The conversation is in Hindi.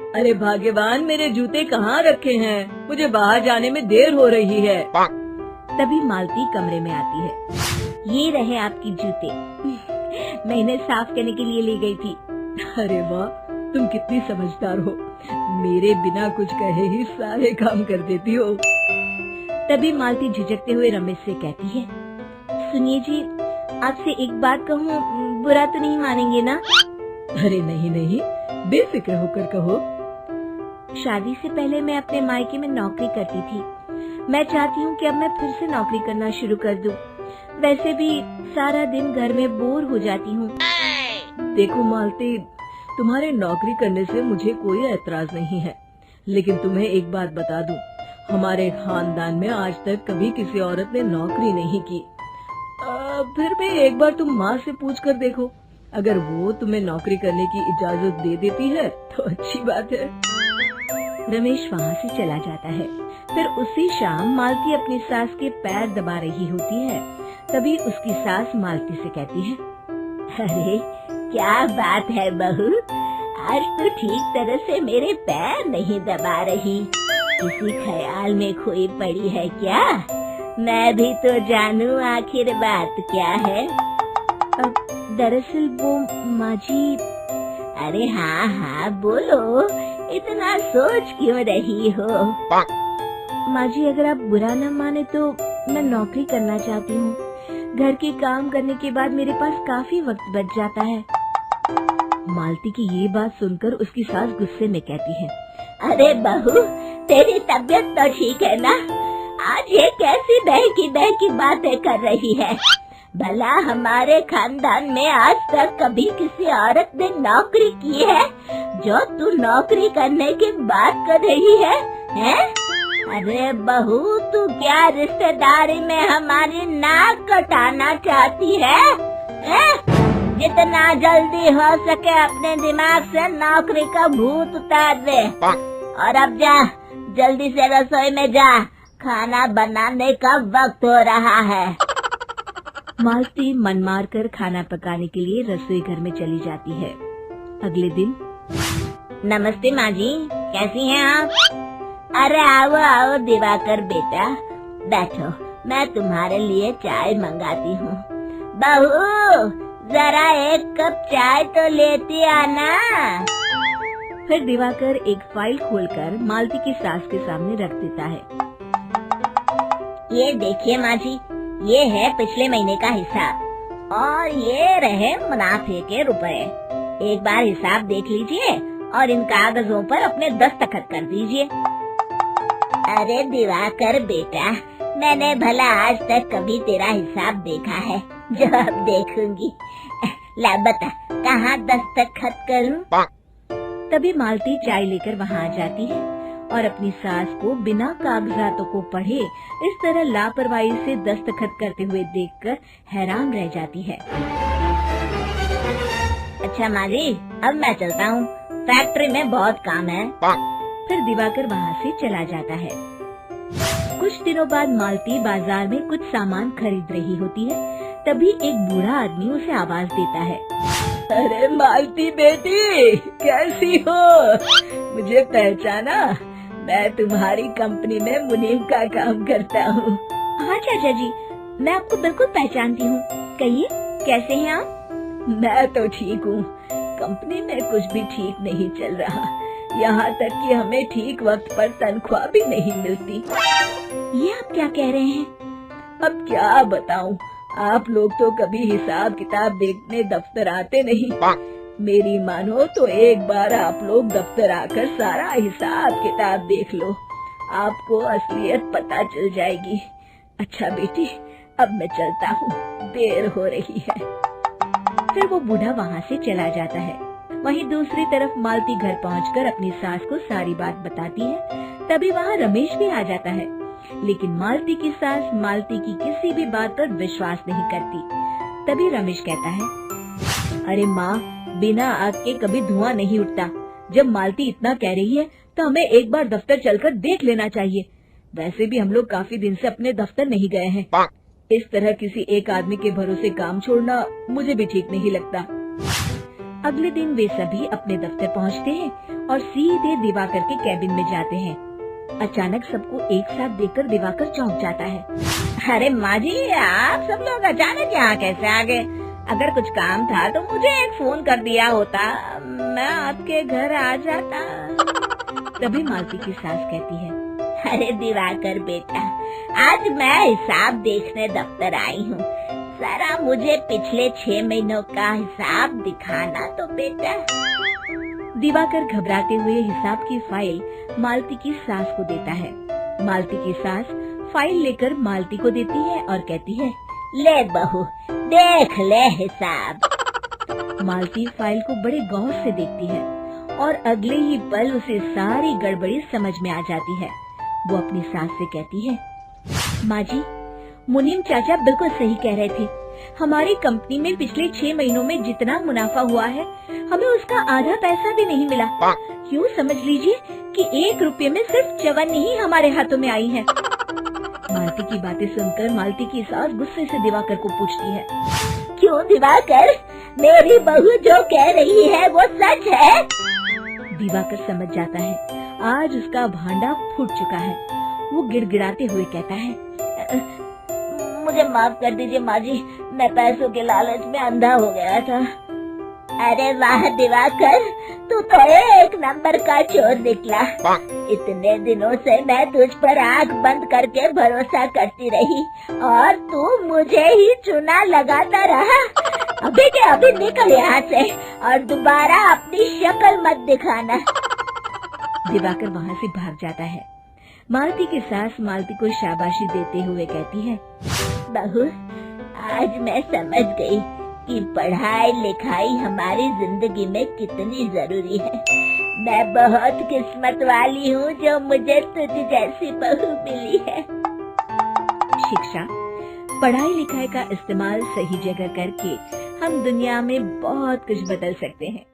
अरे भाग्यवान, मेरे जूते कहाँ रखे हैं? मुझे बाहर जाने में देर हो रही है। तभी मालती कमरे में आती है। ये रहे आपकी जूते। मैं इन्हें साफ करने के लिए ले गई थी। अरे वाह, तुम कितनी समझदार हो। मेरे बिना कुछ कहे ही सारे काम कर देती हो। तभी मालती झिझकते हुए रमेश से कहती है, सुनिए जी, आपसे एक बात कहूँ, बुरा तो नहीं मानेंगे ना? अरे नहीं नहीं, बेफिक्र होकर कहो। शादी से पहले मैं अपने मायके में नौकरी करती थी। मैं चाहती हूँ कि अब मैं फिर से नौकरी करना शुरू कर दूँ। वैसे भी सारा दिन घर में बोर हो जाती हूँ। देखो मालती, तुम्हारे नौकरी करने से मुझे कोई ऐतराज नहीं है, लेकिन तुम्हें एक बात बता दूं, हमारे खानदान में आज तक कभी किसी औरत ने नौकरी नहीं की। फिर भी एक बार तुम माँ से पूछ कर देखो, अगर वो तुम्हें नौकरी करने की इजाजत दे देती है तो अच्छी बात है। रमेश वहाँ से चला जाता है। फिर उसी शाम मालती अपनी सास के पैर दबा रही होती है। तभी उसकी सास मालती से कहती है, अरे क्या बात है बहू, आज तो ठीक तरह से मेरे पैर नहीं दबा रही। किसी ख्याल में खोई पड़ी है क्या? मैं भी तो जानूं आखिर बात क्या है। दरअसल वो माँ जी। अरे हाँ हाँ बोलो, इतना सोच क्यों रही हो? माँ जी, अगर आप बुरा न माने तो मैं नौकरी करना चाहती हूँ। घर के काम करने के बाद मेरे पास काफी वक्त बच जाता है। मालती की ये बात सुनकर उसकी सास गुस्से में कहती है, अरे बहू, तेरी तबीयत तो ठीक है ना? आज ये कैसी बहकी बातें कर रही है? भला हमारे खानदान में आज तक कभी किसी औरत ने नौकरी की है जो तू नौकरी करने की बात कर रही है, हैं? अरे बहू, तू क्या रिश्तेदारी में हमारी नाक कटाना चाहती है? जितना जल्दी हो सके अपने दिमाग से नौकरी का भूत उतार दे और अब जा, जल्दी से रसोई में जा, खाना बनाने का वक्त हो रहा है। मालती मन मार कर खाना पकाने के लिए रसोई घर में चली जाती है। अगले दिन, नमस्ते माँ जी, कैसी हैं आप? अरे आओ आओ दिवाकर बेटा, बैठो, मैं तुम्हारे लिए चाय मंगाती हूँ। बहू, जरा एक कप चाय तो लेती आना। फिर दिवाकर एक फाइल खोलकर मालती की सास के सामने रख देता है। ये देखिए माँ जी, ये है पिछले महीने का हिसाब और ये रहे मुनाफे के रुपए। एक बार हिसाब देख लीजिए और इन कागजों पर अपने दस्तखत कर दीजिए। अरे दिवाकर बेटा, मैंने भला आज तक कभी तेरा हिसाब देखा है जो अब देखूंगी? ला बता, कहाँ दस्तखत करूं? तभी मालती चाय लेकर वहाँ आ जाती है और अपनी सास को बिना कागजातों को पढ़े इस तरह लापरवाही से दस्तखत करते हुए देखकर हैरान रह जाती है। अच्छा माँ जी, अब मैं चलता हूँ, फैक्ट्री में बहुत काम है। फिर दिवाकर वहाँ से चला जाता है। कुछ दिनों बाद मालती बाजार में कुछ सामान खरीद रही होती है। तभी एक बूढ़ा आदमी उसे आवाज देता है, अरे मालती बेटी, कैसी हो? मुझे पहचाना? मैं तुम्हारी कंपनी में मुनीम का काम करता हूँ। हाँ चाचा जी, मैं आपको बिल्कुल पहचानती हूँ। कहिए, कैसे हैं आप? मैं तो ठीक हूँ, कंपनी में कुछ भी ठीक नहीं चल रहा। यहाँ तक कि हमें ठीक वक्त पर तनख्वाह भी नहीं मिलती। ये आप क्या कह रहे हैं? अब क्या बताऊँ, आप लोग तो कभी हिसाब किताब देखने दफ्तर आते नहीं। मेरी मानो तो एक बार आप लोग दफ्तर आकर सारा हिसाब किताब देख लो, आपको असलियत पता चल जाएगी। अच्छा बेटी, अब मैं चलता हूँ, देर हो रही है। फिर वो बूढ़ा वहाँ से चला जाता है। वहीं दूसरी तरफ मालती घर पहुँचकर अपनी सास को सारी बात बताती है। तभी वहाँ रमेश भी आ जाता है, लेकिन मालती की सास मालती की किसी भी बात पर विश्वास नहीं करती। तभी रमेश कहता है, अरे माँ, बिना आग के कभी धुआं नहीं उठता। जब मालती इतना कह रही है तो हमें एक बार दफ्तर चलकर देख लेना चाहिए। वैसे भी हम लोग काफी दिन से अपने दफ्तर नहीं गए हैं। इस तरह किसी एक आदमी के भरोसे काम छोड़ना मुझे भी ठीक नहीं लगता। अगले दिन वे सभी अपने दफ्तर पहुंचते हैं और सीधे दिवाकर के कैबिन में जाते हैं। अचानक सबको एक साथ देखकर दिवाकर चौंक जाता है। अरे माँ जी, आप सब लोग अचानक यहाँ कैसे आ गए? अगर कुछ काम था तो मुझे एक फोन कर दिया होता, मैं आपके घर आ जाता। तभी मालती की सास कहती है, अरे दिवाकर बेटा, आज मैं हिसाब देखने दफ्तर आई हूँ, जरा मुझे पिछले 6 महीनों का हिसाब दिखाना तो बेटा। दिवाकर घबराते हुए हिसाब की फाइल मालती की सास को देता है। मालती की सास फाइल लेकर मालती को देती है और कहती है, ले बहू, देख ले हिसाब। मालती फाइल को बड़े गौर से देखती है और अगले ही पल उसे सारी गड़बड़ी समझ में आ जाती है। वो अपनी सास से कहती है, माँ जी, मुनीम चाचा बिल्कुल सही कह रहे थे। हमारी कंपनी में पिछले 6 महीनों में जितना मुनाफा हुआ है, हमें उसका आधा पैसा भी नहीं मिला। यूँ समझ लीजिए कि 1 रुपये में सिर्फ चवन्नी ही हमारे हाथों में आई है। मालती की बातें सुनकर मालती की सास गुस्से से दिवाकर को पूछती है, क्यों दिवाकर, मेरी बहू जो कह रही है वो सच है? दिवाकर समझ जाता है आज उसका भांडा फूट चुका है। वो गिड़गिड़ाते हुए कहता है, मुझे माफ कर दीजिए माँ जी, मैं पैसों के लालच में अंधा हो गया था। अरे वाह दिवाकर, तू तो एक नंबर का चोर निकला। इतने दिनों से मैं तुझ पर आंख बंद करके भरोसा करती रही और तू मुझे ही चुना लगाता रहा। अभी के अभी निकल यहाँ से और दोबारा अपनी शक्ल मत दिखाना। दिवाकर वहाँ से भाग जाता है। मालती की सास मालती को शाबाशी देते हुए कहती है, बहू, आज मैं समझ गई कि पढ़ाई लिखाई हमारी जिंदगी में कितनी जरूरी है। मैं बहुत किस्मत वाली हूँ जो मुझे तुझ जैसी बहू मिली है। शिक्षा, पढ़ाई लिखाई का इस्तेमाल सही जगह करके हम दुनिया में बहुत कुछ बदल सकते हैं।